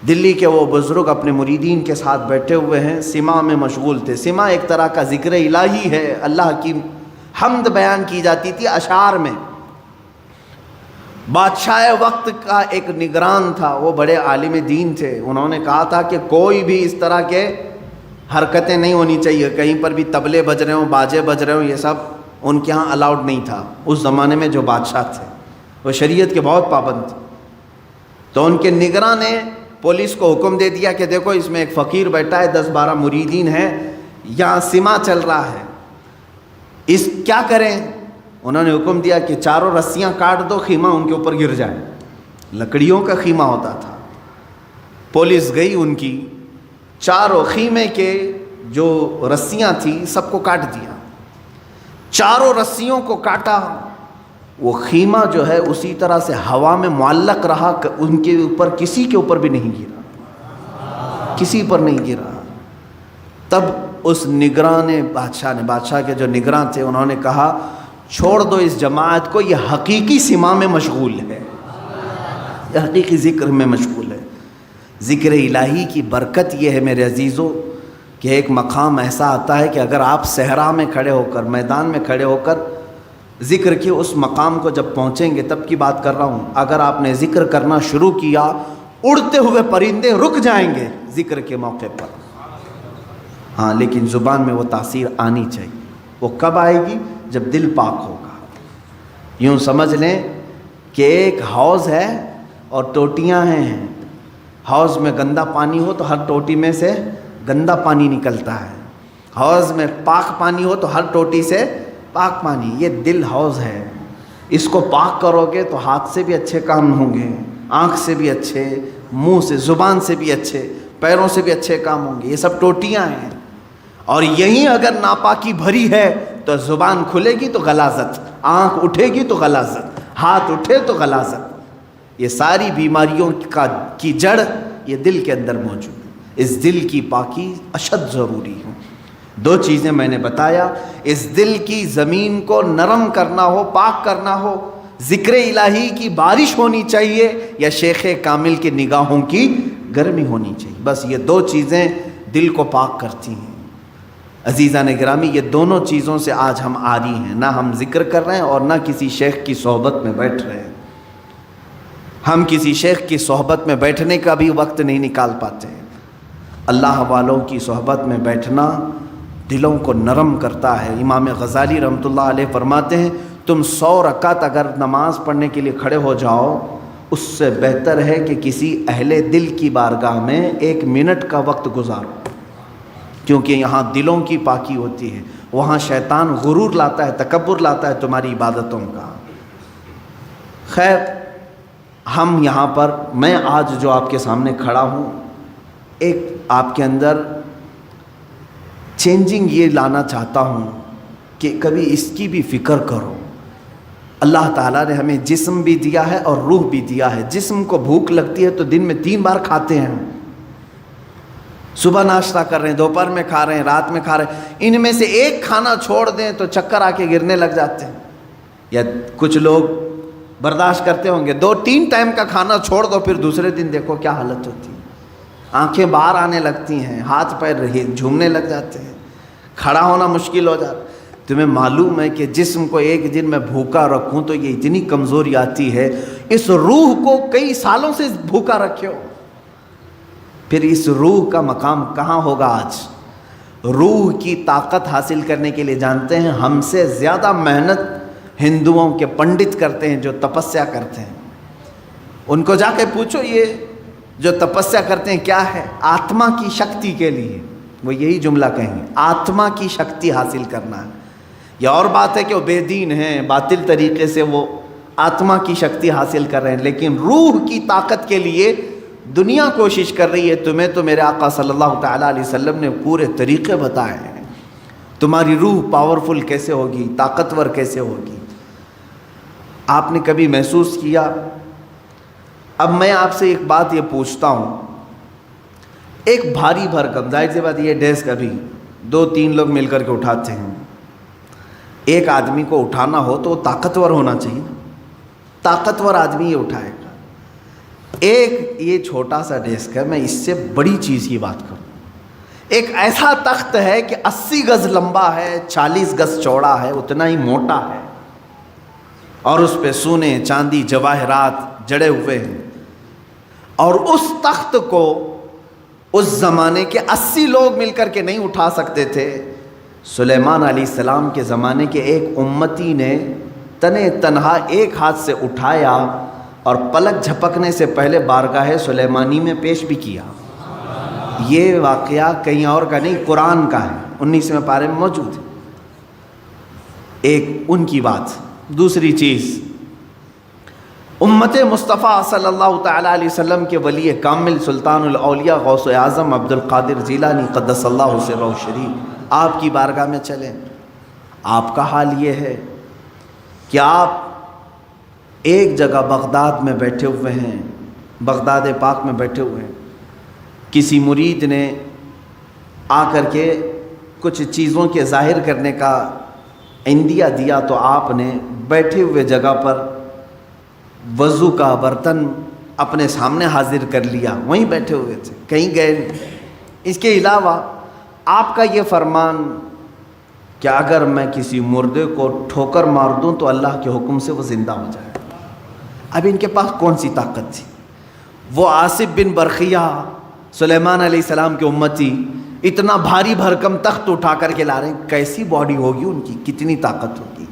دلی کے وہ بزرگ اپنے مریدین کے ساتھ بیٹھے ہوئے ہیں, سماع میں مشغول تھے. سماع ایک طرح کا ذکر الہی ہے, اللہ کی حمد بیان کی جاتی تھی اشعار میں. بادشاہ وقت کا ایک نگران تھا, وہ بڑے عالم دین تھے. انہوں نے کہا تھا کہ کوئی بھی اس طرح کے حرکتیں نہیں ہونی چاہیے, کہیں پر بھی طبلے بج رہے ہوں, باجے بج رہے ہوں, یہ سب ان کے ہاں الاؤڈ نہیں تھا. اس زمانے میں جو بادشاہ تھے وہ شریعت کے بہت پابند تھے. تو ان کے نگراں نے پولیس کو حکم دے دیا کہ دیکھو اس میں ایک فقیر بیٹھا ہے, 10-12 مریدین ہیں, یہاں سماع چل رہا ہے, اس کیا کریں. انہوں نے حکم دیا کہ 4 رسیاں کاٹ دو, خیمہ ان کے اوپر گر جائے. لکڑیوں کا خیمہ ہوتا تھا. پولیس گئی, ان کی 4 خیمے کے جو رسیاں تھیں سب کو کاٹ دیا. 4 رسیوں کو کاٹا. وہ خیمہ جو ہے اسی طرح سے ہوا میں معلق رہا, ان کے اوپر کسی کے اوپر بھی نہیں گرا, کسی پر نہیں گرا. تب اس نگراں نے بادشاہ کے جو نگراں تھے انہوں نے کہا چھوڑ دو اس جماعت کو, یہ حقیقی سماع میں مشغول ہے, یہ حقیقی ذکر میں مشغول ہے. ذکر الہی کی برکت یہ ہے میرے عزیزو کہ ایک مقام ایسا آتا ہے کہ اگر آپ صحرا میں کھڑے ہو کر, میدان میں کھڑے ہو کر ذکر کے اس مقام کو جب پہنچیں گے, تب کی بات کر رہا ہوں, اگر آپ نے ذکر کرنا شروع کیا اڑتے ہوئے پرندے رک جائیں گے ذکر کے موقع پر. ہاں, لیکن زبان میں وہ تاثیر آنی چاہیے. وہ کب آئے گی؟ جب دل پاک ہوگا. یوں سمجھ لیں کہ ایک حوض ہے اور ٹوٹیاں ہیں. حوض میں گندا پانی ہو تو ہر ٹوٹی میں سے گندا پانی نکلتا ہے. حوض میں پاک پانی ہو تو ہر ٹوٹی سے پاک پانی. یہ دل حوض ہے, اس کو پاک کرو گے تو ہاتھ سے بھی اچھے کام ہوں گے, آنکھ سے بھی اچھے, منہ سے, زبان سے بھی اچھے, پیروں سے بھی اچھے کام ہوں گے. یہ سب ٹوٹیاں ہیں. اور یہیں اگر ناپاکی بھری ہے تو زبان کھلے گی تو غلاظت, آنکھ اٹھے گی تو غلاظت, ہاتھ اٹھے تو غلاظت. یہ ساری بیماریوں کی جڑ یہ دل کے اندر موجود ہے. اس دل کی پاکی اشد ضروری ہے. 2 چیزیں میں نے بتایا. اس دل کی زمین کو نرم کرنا ہو, پاک کرنا ہو, ذکر الہی کی بارش ہونی چاہیے یا شیخ کامل کی نگاہوں کی گرمی ہونی چاہیے. بس یہ 2 چیزیں دل کو پاک کرتی ہیں. عزیزان گرامی, یہ دونوں چیزوں سے آج ہم عاری ہیں. نہ ہم ذکر کر رہے ہیں اور نہ کسی شیخ کی صحبت میں بیٹھ رہے ہیں. ہم کسی شیخ کی صحبت میں بیٹھنے کا بھی وقت نہیں نکال پاتے ہیں. اللہ والوں کی صحبت میں بیٹھنا دلوں کو نرم کرتا ہے۔ امام غزالی رحمۃ اللہ علیہ فرماتے ہیں تم 100 رکعت اگر نماز پڑھنے کے لیے کھڑے ہو جاؤ، اس سے بہتر ہے کہ کسی اہل دل کی بارگاہ میں 1 منٹ کا وقت گزارو، کیونکہ یہاں دلوں کی پاکی ہوتی ہے، وہاں شیطان غرور لاتا ہے، تکبر لاتا ہے تمہاری عبادتوں کا۔ خیر، ہم یہاں پر، میں آج جو آپ کے سامنے کھڑا ہوں، ایک آپ کے اندر چینجنگ یہ لانا چاہتا ہوں کہ کبھی اس کی بھی فکر کرو۔ اللہ تعالیٰ نے ہمیں جسم بھی دیا ہے اور روح بھی دیا ہے۔ جسم کو بھوک لگتی ہے تو دن میں 3 بار کھاتے ہیں، صبح ناشتہ کر رہے ہیں، دوپہر میں کھا رہے ہیں، رات میں کھا رہے ہیں، ان میں سے ایک کھانا چھوڑ دیں تو چکر آ کے گرنے لگ جاتے ہیں۔ یا کچھ لوگ برداشت کرتے ہوں گے، 2-3 ٹائم کا کھانا چھوڑ دو، پھر دوسرے دن دیکھو کیا حالت ہوتی ہے، آنکھیں باہر آنے لگتی ہیں، ہاتھ پیر جھومنے لگ جاتے ہیں، کھڑا ہونا مشکل ہو جاتا ہے۔ تمہیں معلوم ہے کہ جسم کو ایک دن میں بھوکا رکھوں تو یہ اتنی کمزوری آتی ہے، اس روح کو کئی سالوں سے بھوکا رکھے ہو، پھر اس روح کا مقام کہاں ہوگا آج؟ روح کی طاقت حاصل کرنے کے لیے جانتے ہیں ہم سے زیادہ محنت ہندوؤں کے پنڈت کرتے ہیں جو تپسیا کرتے ہیں۔ ان کو جا کے پوچھو یہ جو تپسیا کرتے ہیں کیا ہے؟ آتما کی شکتی کے لیے، وہ یہی جملہ کہیں گے، آتما کی شکتی حاصل کرنا ہے۔ یہ اور بات ہے کہ وہ بے دین ہیں، باطل طریقے سے وہ آتما کی شکتی حاصل کر رہے ہیں، لیکن روح کی طاقت کے لیے دنیا کوشش کر رہی ہے۔ تمہیں تو میرے آقا صلی اللہ تعالیٰ علیہ وسلم نے پورے طریقے بتائے ہیں، تمہاری روح پاورفل کیسے ہوگی، طاقتور کیسے ہوگی۔ آپ نے کبھی محسوس کیا؟ اب میں آپ سے ایک بات یہ پوچھتا ہوں، ایک بھاری بھرکم، ظاہر سی بات یہ ڈیسک ابھی 2-3 لوگ مل کر کے اٹھاتے ہیں، ایک آدمی کو اٹھانا ہو تو وہ طاقتور ہونا چاہیے نا، طاقتور آدمی یہ اٹھائے گا۔ ایک یہ چھوٹا سا ڈیسک ہے، میں اس سے بڑی چیز کی بات کروں، ایک ایسا تخت ہے کہ 80 گز لمبا ہے، 40 گز چوڑا ہے، اتنا ہی موٹا ہے، اور اس پہ سونے چاندی جواہرات جڑے ہوئے ہیں، اور اس تخت کو اس زمانے کے 80 لوگ مل کر کے نہیں اٹھا سکتے تھے۔ سلیمان علیہ السلام کے زمانے کے ایک امتی نے تنے تنہا ایک ہاتھ سے اٹھایا اور پلک جھپکنے سے پہلے بارگاہ سلیمانی میں پیش بھی کیا۔ یہ واقعہ کہیں اور کا نہیں، قرآن کا ہے، 19ویں پارے میں موجود ہے۔ ایک ان کی بات۔ دوسری چیز، امت مصطفیٰ صلی اللہ تعالیٰ علیہ وسلم کے ولی کامل سلطان الاولیاء غوث اعظم عبد القادر جیلانی قدس اللہ سرہ الشریف آپ کی بارگاہ میں چلیں، آپ کا حال یہ ہے کہ آپ ایک جگہ بغداد میں بیٹھے ہوئے ہیں، بغداد پاک میں بیٹھے ہوئے ہیں، کسی مرید نے آ کر کے کچھ چیزوں کے ظاہر کرنے کا عندیہ دیا، تو آپ نے بیٹھے ہوئے جگہ پر وضو کا برتن اپنے سامنے حاضر کر لیا، وہیں بیٹھے ہوئے تھے، کہیں گئے نہیں۔ اس کے علاوہ آپ کا یہ فرمان کہ اگر میں کسی مردے کو ٹھوکر مار دوں تو اللہ کے حکم سے وہ زندہ ہو جائے۔ اب ان کے پاس کون سی طاقت تھی؟ وہ آصف بن برخیہ سلیمان علیہ السلام کے امتی اتنا بھاری بھرکم تخت اٹھا کر کے لا رہے ہیں، کیسی باڈی ہوگی ان کی، کتنی طاقت ہوگی۔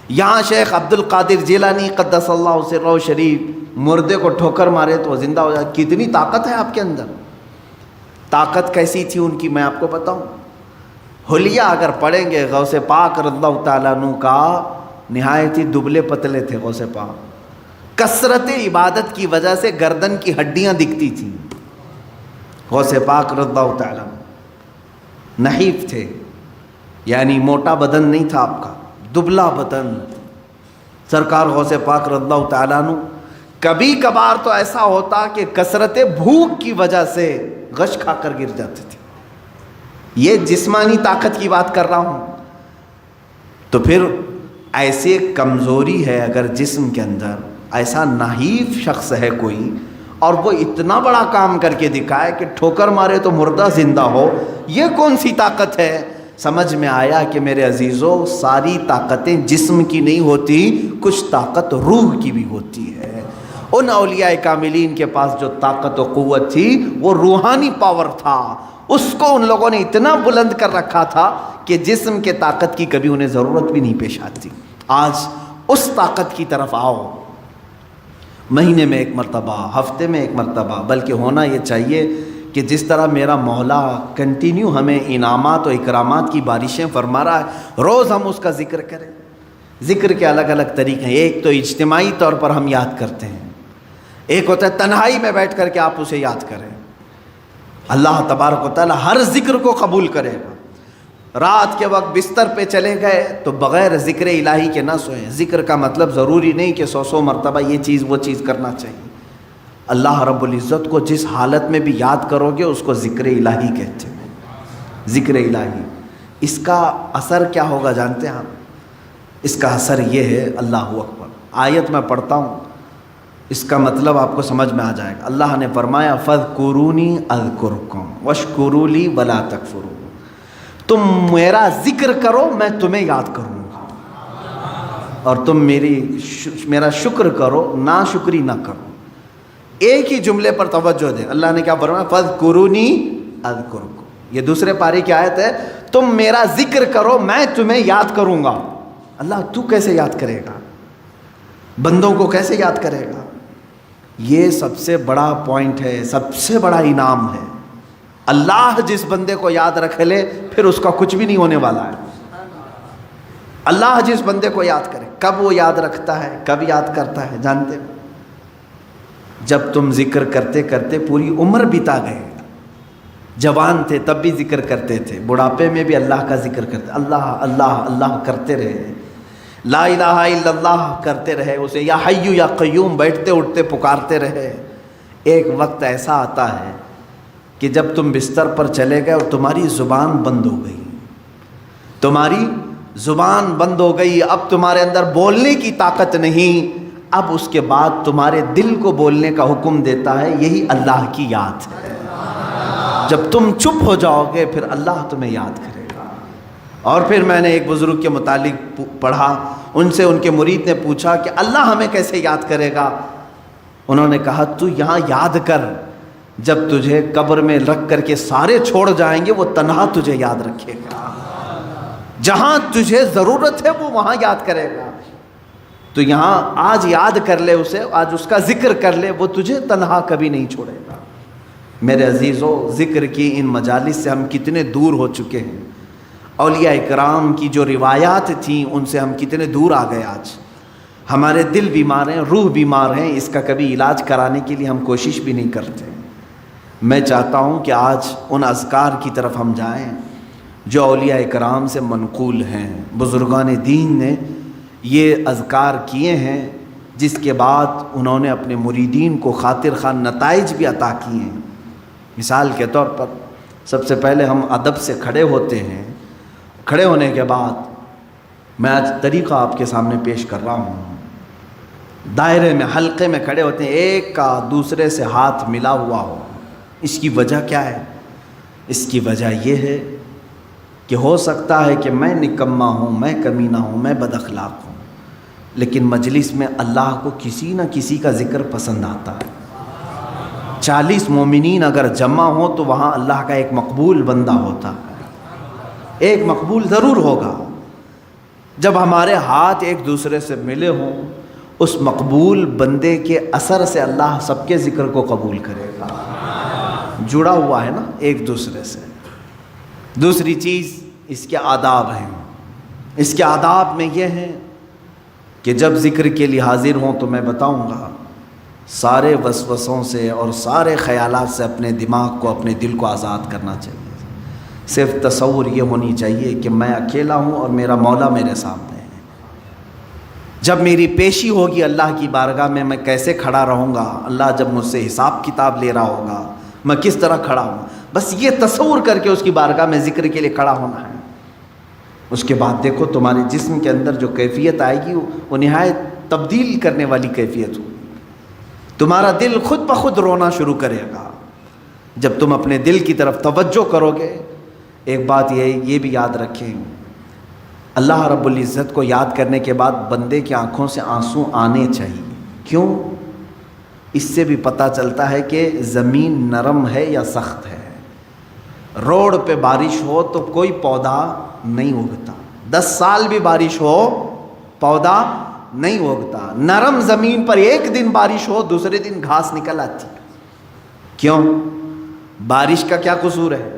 یہاں شیخ عبد القادر جیلانی قدس اللہ سرہ شریف مردے کو ٹھوکر مارے تو وہ زندہ ہو جائے، کتنی طاقت ہے آپ کے اندر۔ طاقت کیسی تھی ان کی میں آپ کو بتاؤں، حلیہ اگر پڑھیں گے غوث پاک رضی اللہ تعالیٰ عنہ کا، نہایت ہی دبلے پتلے تھے غوث پاک، کثرت عبادت کی وجہ سے گردن کی ہڈیاں دکھتی تھیں۔ غوث پاک رضی اللہ تعالیٰ نحیف تھے، یعنی موٹا بدن نہیں تھا آپ کا، دبلا بدن۔ سرکار غوث پاک رضی اللہ تعالیٰ عنہ کبھی کبھار تو ایسا ہوتا کہ کثرت بھوک کی وجہ سے غش کھا کر گر جاتے تھے۔ یہ جسمانی طاقت کی بات کر رہا ہوں۔ تو پھر ایسے کمزوری ہے اگر جسم کے اندر، ایسا نحیف شخص ہے کوئی اور وہ اتنا بڑا کام کر کے دکھائے کہ ٹھوکر مارے تو مردہ زندہ ہو، یہ کون سی طاقت ہے؟ سمجھ میں آیا کہ میرے عزیزوں، ساری طاقتیں جسم کی نہیں ہوتی، کچھ طاقت روح کی بھی ہوتی ہے۔ ان اولیاء کاملین کے پاس جو طاقت و قوت تھی وہ روحانی پاور تھا، اس کو ان لوگوں نے اتنا بلند کر رکھا تھا کہ جسم کے طاقت کی کبھی انہیں ضرورت بھی نہیں پیش آتی. آج اس طاقت کی طرف آؤ. مہینے میں ایک مرتبہ، ہفتے میں ایک مرتبہ، بلکہ ہونا یہ چاہیے کہ جس طرح میرا مولا کنٹینیو ہمیں انعامات و اکرامات کی بارشیں فرما رہا ہے، روز ہم اس کا ذکر کریں. ذکر کے الگ الگ طریقے ہیں. ایک تو اجتماعی طور پر ہم یاد کرتے ہیں، ایک ہوتا ہے تنہائی میں بیٹھ کر کے آپ اسے یاد کریں. اللہ تبارک و تعالی ہر ذکر کو قبول کرے گا. رات کے وقت بستر پہ چلے گئے تو بغیر ذکر الہی کے نہ سوئیں. ذکر کا مطلب ضروری نہیں کہ 100 مرتبہ یہ چیز وہ چیز کرنا چاہیے. اللہ رب العزت کو جس حالت میں بھی یاد کرو گے اس کو ذکر الہی کہتے ہیں. ذکر الہی، اس کا اثر کیا ہوگا جانتے ہیں آپ؟ اس کا اثر یہ ہے، اللہ اکبر. آیت میں پڑھتا ہوں، اس کا مطلب آپ کو سمجھ میں آ جائے گا. اللہ نے فرمایا فَاذْكُرُونِي أَذْكُرْكُمْ وَاشْكُرُوا لِي وَلَا تَكْفُرُونَ. تم میرا ذکر کرو میں تمہیں یاد کروں گا، اور تم میرا شکر کرو، ناشکری نہ کرو. ایک ہی جملے پر توجہ دیں. اللہ نے کیا فرمایا؟ فَاذْكُرُونِي أَذْكُرْكُمْ. یہ دوسرے پارے کی آیت ہے. تم میرا ذکر کرو میں تمہیں یاد کروں گا. اللہ تو کیسے یاد کرے گا؟ بندوں کو کیسے یاد کرے گا؟ یہ سب سے بڑا پوائنٹ ہے، سب سے بڑا انعام ہے. اللہ جس بندے کو یاد رکھ لے پھر اس کا کچھ بھی نہیں ہونے والا ہے. اللہ جس بندے کو یاد کرے. کب وہ یاد رکھتا ہے، کب یاد کرتا ہے جانتے ہو؟ جب تم ذکر کرتے کرتے پوری عمر بتا گئے. جوان تھے تب بھی ذکر کرتے تھے، بڑھاپے میں بھی اللہ کا ذکر کرتے، اللہ اللہ اللہ کرتے رہے، لا الہ الا اللہ کرتے رہے، اسے یا حی یا قیوم بیٹھتے اٹھتے پکارتے رہے. ایک وقت ایسا آتا ہے کہ جب تم بستر پر چلے گئے اور تمہاری زبان بند ہو گئی، تمہاری زبان بند ہو گئی، اب تمہارے اندر بولنے کی طاقت نہیں. اب اس کے بعد تمہارے دل کو بولنے کا حکم دیتا ہے. یہی اللہ کی یاد ہے. جب تم چپ ہو جاؤ گے پھر اللہ تمہیں یاد کرے گا. اور پھر میں نے ایک بزرگ کے متعلق پڑھا، ان سے ان کے مرید نے پوچھا کہ اللہ ہمیں کیسے یاد کرے گا؟ انہوں نے کہا تو یہاں یاد کر، جب تجھے قبر میں رکھ کر کے سارے چھوڑ جائیں گے وہ تنہا تجھے یاد رکھے گا. جہاں تجھے ضرورت ہے وہ وہاں یاد کرے گا. تو یہاں آج یاد کر لے اسے، آج اس کا ذکر کر لے، وہ تجھے تنہا کبھی نہیں چھوڑے گا. میرے عزیزو، ذکر کی ان مجالس سے ہم کتنے دور ہو چکے ہیں. اولیاء اکرام کی جو روایات تھیں ان سے ہم کتنے دور آ گئے. آج ہمارے دل بیمار ہیں، روح بیمار ہیں، اس کا کبھی علاج کرانے کے لیے ہم کوشش بھی نہیں کرتے. میں چاہتا ہوں کہ آج ان اذکار کی طرف ہم جائیں جو اولیاء اکرام سے منقول ہیں. بزرگان دین نے یہ اذکار کیے ہیں جس کے بعد انہوں نے اپنے مریدین کو خاطر خواہ نتائج بھی عطا کیے ہیں. مثال کے طور پر سب سے پہلے ہم ادب سے کھڑے ہوتے ہیں. کھڑے ہونے کے بعد میں آج طریقہ آپ کے سامنے پیش کر رہا ہوں. دائرے میں، حلقے میں کھڑے ہوتے ہیں، ایک کا دوسرے سے ہاتھ ملا ہوا ہو. اس کی وجہ کیا ہے؟ اس کی وجہ یہ ہے کہ ہو سکتا ہے کہ میں نکما ہوں، میں کمینہ ہوں، میں بد اخلاق ہوں، لیکن مجلس میں اللہ کو کسی نہ کسی کا ذکر پسند آتا ہے. 40 مومنین اگر جمع ہوں تو وہاں اللہ کا ایک مقبول بندہ ہوتا ہے. ایک مقبول ضرور ہوگا. جب ہمارے ہاتھ ایک دوسرے سے ملے ہوں اس مقبول بندے کے اثر سے اللہ سب کے ذکر کو قبول کرے گا. جڑا ہوا ہے نا ایک دوسرے سے. دوسری چیز اس کے آداب ہیں. اس کے آداب میں یہ ہے کہ جب ذکر کے لیے حاضر ہوں تو میں بتاؤں گا، سارے وسوسوں سے اور سارے خیالات سے اپنے دماغ کو، اپنے دل کو آزاد کرنا چاہیے. صرف تصور یہ ہونی چاہیے کہ میں اکیلا ہوں اور میرا مولا میرے سامنے ہے. جب میری پیشی ہوگی اللہ کی بارگاہ میں کیسے کھڑا رہوں گا، اللہ جب مجھ سے حساب کتاب لے رہا ہوگا میں کس طرح کھڑا ہوں، بس یہ تصور کر کے اس کی بارگاہ میں ذکر کے لیے کھڑا ہونا ہے. اس کے بعد دیکھو تمہارے جسم کے اندر جو کیفیت آئے گی وہ نہایت تبدیل کرنے والی کیفیت ہوگی. تمہارا دل خود بخود رونا شروع کرے گا جب تم اپنے دل کی طرف توجہ کرو گے. ایک بات یہ بھی یاد رکھیں، اللہ رب العزت کو یاد کرنے کے بعد بندے کی آنکھوں سے آنسو آنے چاہیے. کیوں؟ اس سے بھی پتہ چلتا ہے کہ زمین نرم ہے یا سخت ہے. روڈ پہ بارش ہو تو کوئی پودا نہیں اگتا، 10 سال بھی بارش ہو پودا نہیں اگتا۔ نرم زمین پر ایک دن بارش ہو دوسرے دن گھاس نکل آتی۔ کیوں؟ بارش کا کیا قصور ہے؟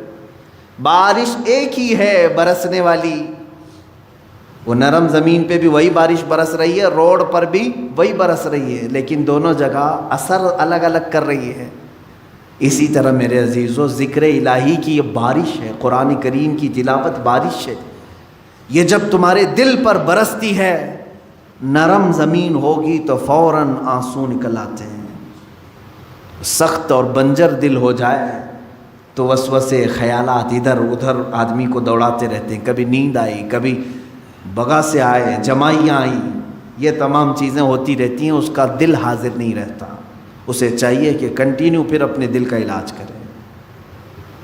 بارش ایک ہی ہے برسنے والی، وہ نرم زمین پہ بھی وہی بارش برس رہی ہے، روڈ پر بھی وہی برس رہی ہے، لیکن دونوں جگہ اثر الگ الگ کر رہی ہے۔ اسی طرح میرے عزیزو، ذکر الہی کی یہ بارش ہے، قرآن کریم کی تلاوت بارش ہے، یہ جب تمہارے دل پر برستی ہے، نرم زمین ہوگی تو فوراً آنسو نکل آتے ہیں۔ سخت اور بنجر دل ہو جائے تو وسوسے خیالات ادھر ادھر آدمی کو دوڑاتے رہتے ہیں، کبھی نیند آئی، کبھی بغا سے آئے، جمائیاں آئیں، یہ تمام چیزیں ہوتی رہتی ہیں، اس کا دل حاضر نہیں رہتا۔ اسے چاہیے کہ کنٹینیو پھر اپنے دل کا علاج کرے،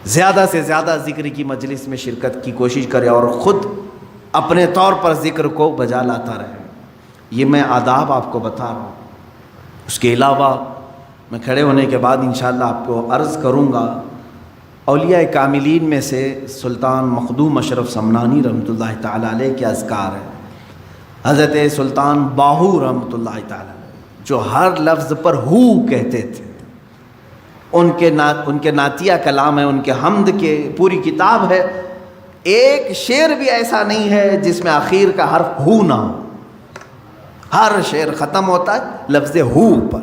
زیادہ سے زیادہ ذکر کی مجلس میں شرکت کی کوشش کرے اور خود اپنے طور پر ذکر کو بجا لاتا رہے۔ یہ میں آداب آپ کو بتا رہا ہوں۔ اس کے علاوہ میں کھڑے ہونے کے بعد انشاءاللہ آپ کو عرض کروں گا، اولیاء کاملین میں سے سلطان مخدوم اشرف سمنانی رحمۃ اللہ تعالیٰ علیہ کے اذکار ہیں۔ حضرت سلطان باہو رحمۃ اللہ تعالیٰ علیہ جو ہر لفظ پر ہو کہتے تھے، ان کے نعتیہ کلام ہے، ان کے حمد کے پوری کتاب ہے، ایک شعر بھی ایسا نہیں ہے جس میں آخر کا حرف ہو نہ ہو۔ ہر شعر ختم ہوتا ہے لفظ ہو پر،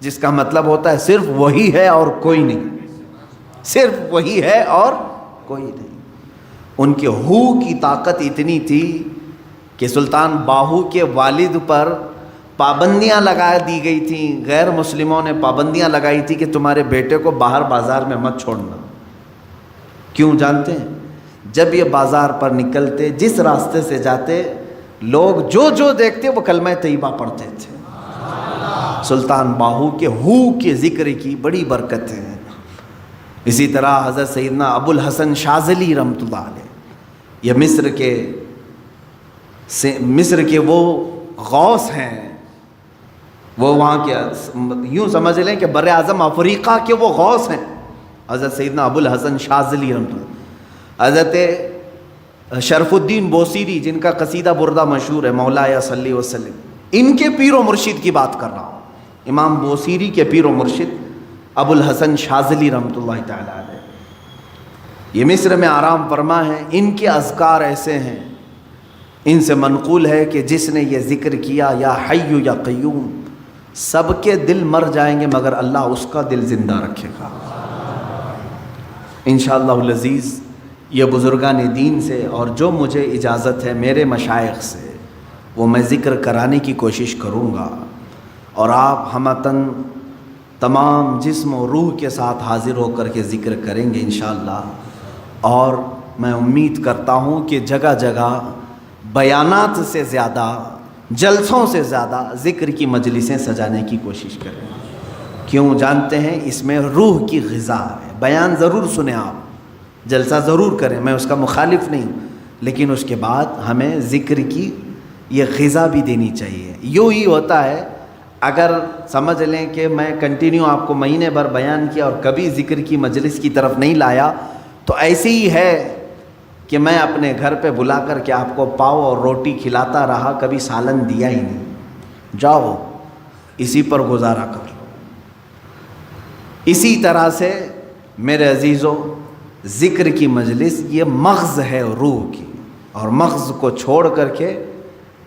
جس کا مطلب ہوتا ہے صرف وہی ہے اور کوئی نہیں، صرف وہی ہے اور کوئی نہیں۔ ان کے ہو کی طاقت اتنی تھی کہ سلطان باہو کے والد پر پابندیاں لگا دی گئی تھیں، غیر مسلموں نے پابندیاں لگائی تھی کہ تمہارے بیٹے کو باہر بازار میں مت چھوڑنا۔ کیوں جانتے ہیں؟ جب یہ بازار پر نکلتے، جس راستے سے جاتے، لوگ جو دیکھتے وہ کلمہ طیبہ پڑھتے تھے۔ سلطان باہو کے ہو کے ذکر کی بڑی برکت ہے۔ اسی طرح حضرت سیدنا ابو الحسن شاذلی رحمۃ اللہ علیہ، یہ مصر کے وہ غوث ہیں، وہ وہاں کے یوں سمجھ لیں کہ بر اعظم افریقہ کے وہ غوث ہیں، حضرت سیدنا ابو الحسن شاذلی رحمۃ اللہ۔ حضرت شرف الدین بوصیری جن کا قصیدہ بردہ مشہور ہے، مولایا صلی وسلم، ان کے پیر و مرشد کی بات کر رہا ہوں، امام بوصیری کے پیر و مرشد ابو الحسن شاذلی رحمۃ اللہ تعالیٰ علیہ، یہ مصر میں آرام فرما ہے۔ ان کے اذکار ایسے ہیں، ان سے منقول ہے کہ جس نے یہ ذکر کیا یا حی یا قیوم، سب کے دل مر جائیں گے مگر اللہ اس کا دل زندہ رکھے گا انشاءاللہ العزیز۔ یہ بزرگان دین سے اور جو مجھے اجازت ہے میرے مشائخ سے، وہ میں ذکر کرانے کی کوشش کروں گا، اور آپ ہمتاً تمام جسم و روح کے ساتھ حاضر ہو کر کے ذکر کریں گے انشاءاللہ۔ اور میں امید کرتا ہوں کہ جگہ جگہ بیانات سے زیادہ، جلسوں سے زیادہ ذکر کی مجلسیں سجانے کی کوشش کریں۔ کیوں جانتے ہیں؟ اس میں روح کی غذا ہے۔ بیان ضرور سنیں آپ، جلسہ ضرور کریں، میں اس کا مخالف نہیں، لیکن اس کے بعد ہمیں ذکر کی یہ غذا بھی دینی چاہیے۔ یوں ہی ہوتا ہے، اگر سمجھ لیں کہ میں کنٹینیو آپ کو مہینے بھر بیان کیا اور کبھی ذکر کی مجلس کی طرف نہیں لایا، تو ایسے ہی ہے کہ میں اپنے گھر پہ بلا کر کے آپ کو پاؤ اور روٹی کھلاتا رہا، کبھی سالن دیا ہی نہیں، جاؤ اسی پر گزارا کر لو۔ اسی طرح سے میرے عزیزو، ذکر کی مجلس یہ مغز ہے روح کی، اور مغز کو چھوڑ کر کے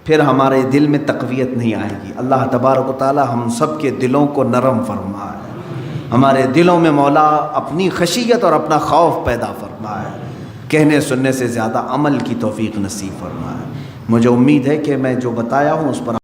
پھر ہمارے دل میں تقویت نہیں آئے گی۔ اللہ تبارک و تعالی ہم سب کے دلوں کو نرم فرمائے، ہمارے دلوں میں مولا اپنی خشیت اور اپنا خوف پیدا فرمائے، کہنے سننے سے زیادہ عمل کی توفیق نصیب فرمائے۔ مجھے امید ہے کہ میں جو بتایا ہوں اس پر